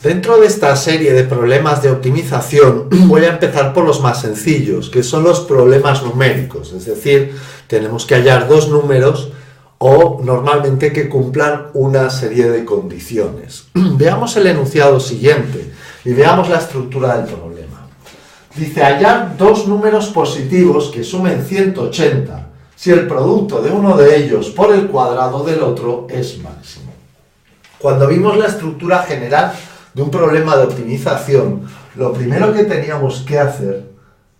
Dentro de esta serie de problemas de optimización voy a empezar por los más sencillos, que son los problemas numéricos, es decir, tenemos que hallar dos números o normalmente que cumplan una serie de condiciones. Veamos el enunciado siguiente y veamos la estructura del problema. Dice hallar dos números positivos que sumen 180 si el producto de uno de ellos por el cuadrado del otro es máximo. Cuando vimos la estructura general de un problema de optimización, lo primero que teníamos que hacer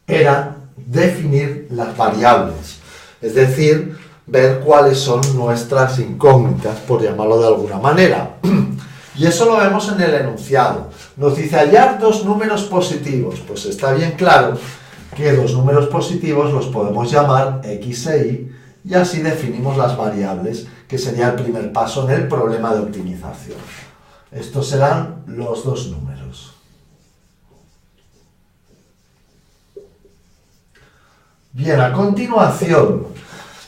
era definir las variables, es decir, ver cuáles son nuestras incógnitas, por llamarlo de alguna manera. Y eso lo vemos en el enunciado. Nos dice hallar dos números positivos. Pues está bien claro que dos números positivos los podemos llamar x e y, y así definimos las variables, que sería el primer paso en el problema de optimización. Estos serán los dos números. Bien, a continuación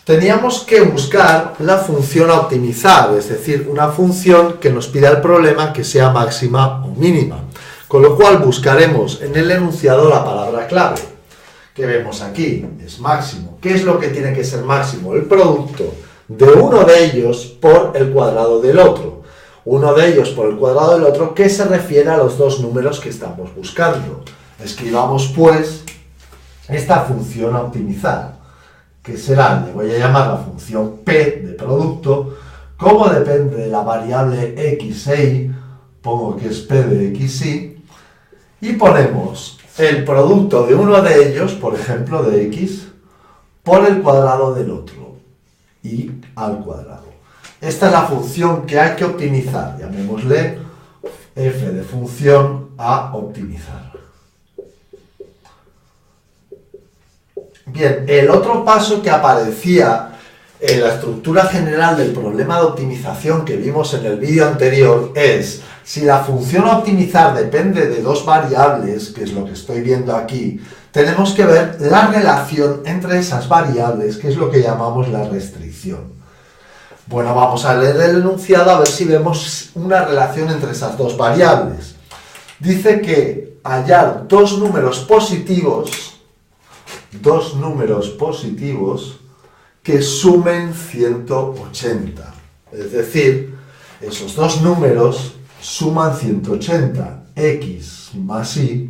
teníamos que buscar la función a optimizar, es decir, una función que nos pida el problema que sea máxima o mínima. Con lo cual buscaremos en el enunciado la palabra clave, que vemos aquí, es máximo. ¿Qué es lo que tiene que ser máximo? El producto de uno de ellos por el cuadrado del otro. Uno de ellos por el cuadrado del otro, que se refiere a los dos números que estamos buscando. Escribamos pues esta función a optimizar, que será, le voy a llamar la función P de producto. Como depende de la variable x e y, pongo que es P de x y ponemos el producto de uno de ellos, por ejemplo de x, por el cuadrado del otro, y al cuadrado. Esta es la función que hay que optimizar, llamémosle f de función a optimizar. Bien, el otro paso que aparecía en la estructura general del problema de optimización que vimos en el vídeo anterior es, si la función a optimizar depende de dos variables, que es lo que estoy viendo aquí, tenemos que ver la relación entre esas variables, que es lo que llamamos la restricción. Bueno, vamos a leer el enunciado a ver si vemos una relación entre esas dos variables. Dice que hallar dos números positivos que sumen 180. Es decir, esos dos números suman 180. X más y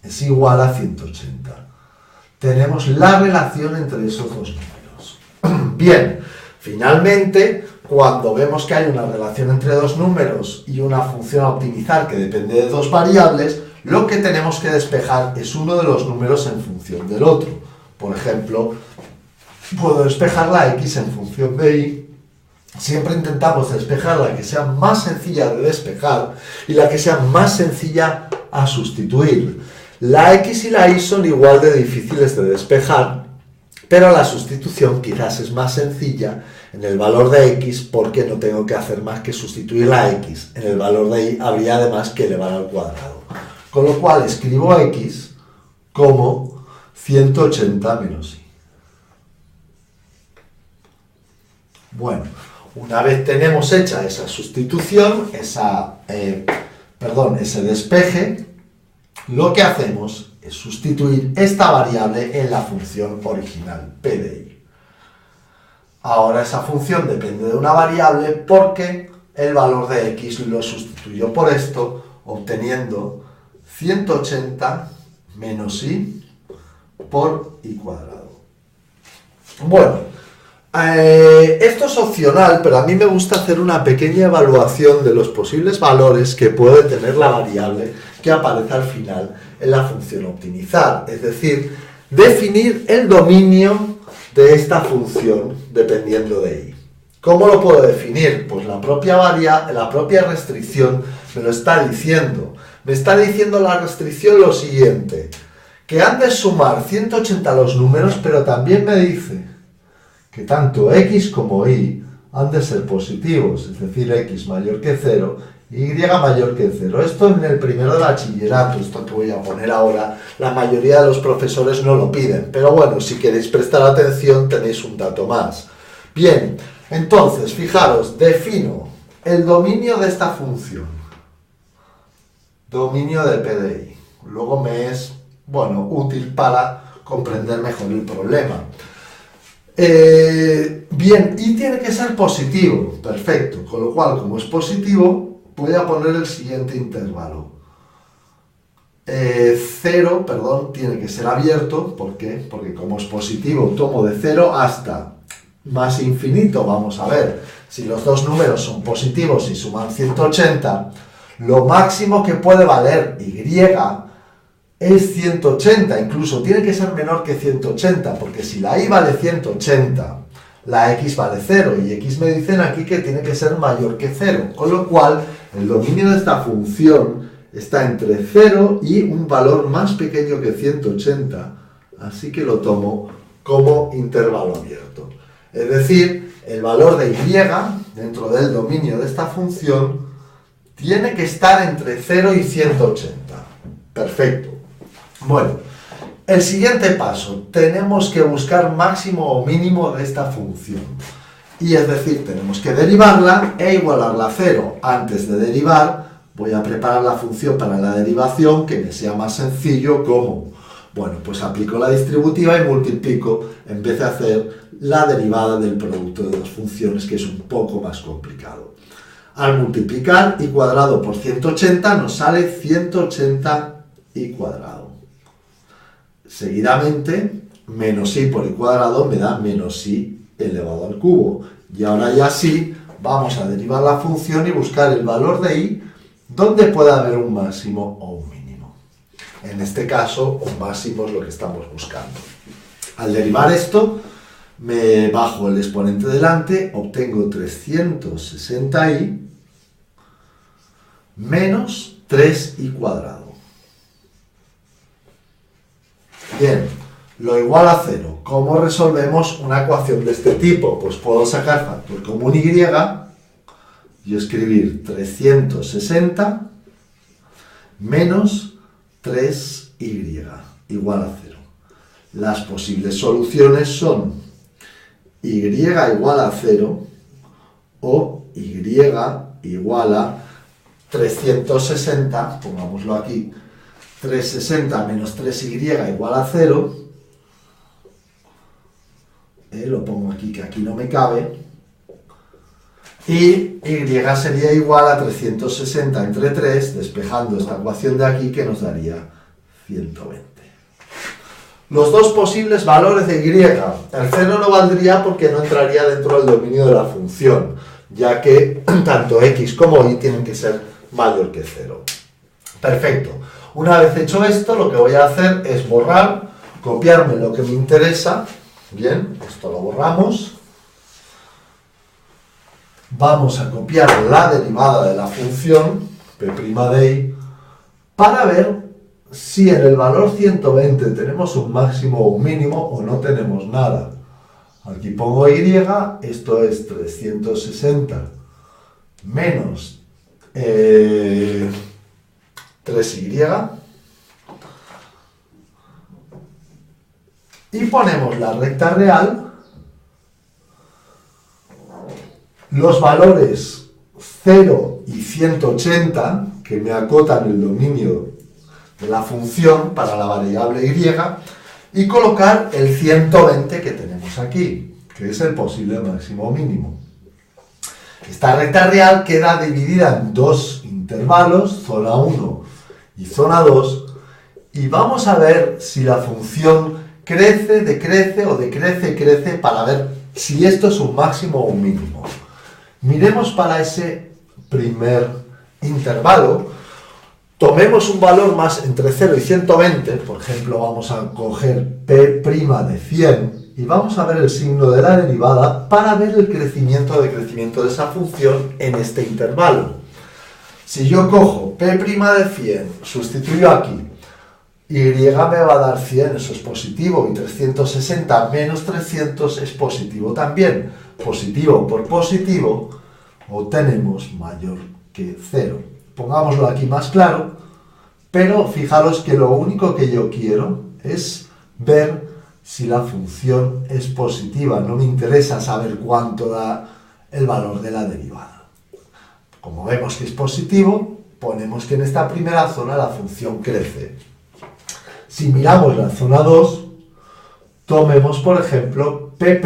es igual a 180. Tenemos la relación entre esos dos números. Bien, finalmente, cuando vemos que hay una relación entre dos números y una función a optimizar que depende de dos variables, lo que tenemos que despejar es uno de los números en función del otro. Por ejemplo, puedo despejar la x en función de y. Siempre intentamos despejar la que sea más sencilla de despejar y la que sea más sencilla a sustituir. La x y la y son igual de difíciles de despejar, pero la sustitución quizás es más sencilla en el valor de x porque no tengo que hacer más que sustituir la x. En el valor de y habría además que elevar al cuadrado. Con lo cual escribo x como 180 menos y. Bueno, una vez tenemos hecha esa sustitución, ese despeje, lo que hacemos es sustituir esta variable en la función original, p de y. Ahora esa función depende de una variable porque el valor de x lo sustituyo por esto, obteniendo 180 menos y por y cuadrado. Bueno, esto es opcional, pero a mí me gusta hacer una pequeña evaluación de los posibles valores que puede tener la variable que aparece al final en la función optimizar. Es decir, definir el dominio de esta función dependiendo de y. ¿Cómo lo puedo definir? Pues la propia restricción me lo está diciendo. Me está diciendo la restricción lo siguiente, que han de sumar 180 los números, pero también me dice que tanto x como y han de ser positivos, es decir, x mayor que 0 y y mayor que 0. Esto en el primero de bachillerato, esto que voy a poner ahora, la mayoría de los profesores no lo piden, pero bueno, si queréis prestar atención tenéis un dato más. Bien, entonces, fijaros, defino el dominio de esta función. dominio de PDI. Luego me es, bueno, útil para comprender mejor el problema. Bien, y tiene que ser positivo, perfecto, con lo cual, como es positivo, voy a poner el siguiente intervalo. 0, perdón, tiene que ser abierto, ¿por qué? Porque como es positivo, tomo de 0 hasta más infinito. Vamos a ver, si los dos números son positivos y suman 180, lo máximo que puede valer y es 180, incluso tiene que ser menor que 180, porque si la y vale 180, la x vale 0, y x me dicen aquí que tiene que ser mayor que 0, con lo cual el dominio de esta función está entre 0 y un valor más pequeño que 180, así que lo tomo como intervalo abierto. Es decir, el valor de y dentro del dominio de esta función tiene que estar entre 0 y 180. Perfecto. Bueno, el siguiente paso, tenemos que buscar máximo o mínimo de esta función. Y es decir, tenemos que derivarla e igualarla a 0. Antes de derivar, voy a preparar la función para la derivación que me sea más sencillo. ¿Cómo? Bueno, pues aplico la distributiva y multiplico en vez de hacer la derivada del producto de dos funciones, que es un poco más complicado. Al multiplicar y cuadrado por 180 nos sale 180 y cuadrado. Seguidamente, menos y por y cuadrado me da menos y elevado al cubo. Y ahora ya sí, vamos a derivar la función y buscar el valor de y donde pueda haber un máximo o un mínimo. En este caso, un máximo es lo que estamos buscando. Al derivar esto, me bajo el exponente delante, obtengo 360y menos 3y cuadrado. Bien, lo igual a 0. ¿Cómo resolvemos una ecuación de este tipo? Pues puedo sacar factor común y escribir 360 menos 3y igual a 0. Las posibles soluciones son y igual a 0 o y igual a 360, pongámoslo aquí, 360 menos 3y igual a 0, lo pongo aquí que aquí no me cabe, y y sería igual a 360 entre 3, despejando esta ecuación de aquí que nos daría 120. Los dos posibles valores de y, el 0 no valdría porque no entraría dentro del dominio de la función, ya que tanto x como y tienen que ser mayor que 0. Perfecto. Una vez hecho esto, lo que voy a hacer es borrar, copiarme lo que me interesa. Bien, esto lo borramos. Vamos a copiar la derivada de la función, p' de y, para ver si en el valor 120 tenemos un máximo o un mínimo o no tenemos nada. Aquí pongo y, esto es 360 menos 3y, y ponemos la recta real, los valores 0 y 180 que me acotan el dominio de la función para la variable y colocar el 120 que tenemos aquí, que es el posible máximo o mínimo. Esta recta real queda dividida en dos intervalos, zona 1 y zona 2, y vamos a ver si la función crece, decrece o decrece, crece, para ver si esto es un máximo o un mínimo. Miremos para ese primer intervalo, tomemos un valor más entre 0 y 120, por ejemplo vamos a coger p' de 100 y vamos a ver el signo de la derivada para ver el crecimiento o decrecimiento de esa función en este intervalo. Si yo cojo p' de 100, sustituyo aquí, y me va a dar 100, eso es positivo, y 360 menos 300 es positivo también. Positivo por positivo, obtenemos mayor que 0. Pongámoslo aquí más claro, pero fijaros que lo único que yo quiero es ver si la función es positiva. No me interesa saber cuánto da el valor de la derivada. Como vemos que es positivo, ponemos que en esta primera zona la función crece. Si miramos la zona 2, tomemos por ejemplo P'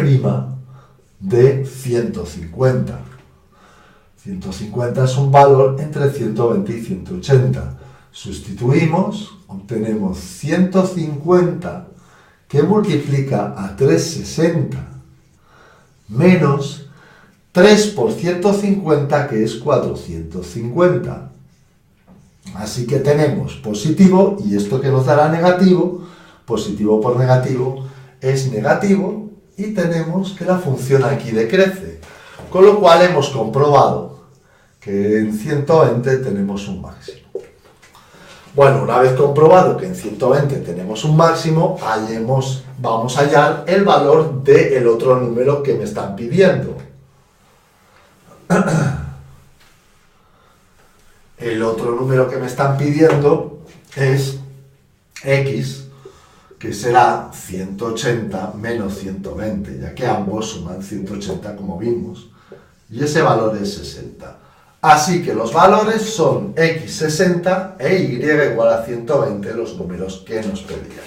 de 150. 150 es un valor entre 120 y 180. Sustituimos, obtenemos 150 que multiplica a 360 menos 3 por 150 que es 450. Así que tenemos positivo y esto que nos dará negativo, positivo por negativo es negativo y tenemos que la función aquí decrece. Con lo cual hemos comprobado que en 120 tenemos un máximo. Bueno, una vez comprobado que en 120 tenemos un máximo, vamos a hallar el valor del otro número que me están pidiendo. El otro número que me están pidiendo es x, que será 180 menos 120, ya que ambos suman 180 como vimos, y ese valor es 60. Así que los valores son x60 e y igual a 120, los números que nos pedían.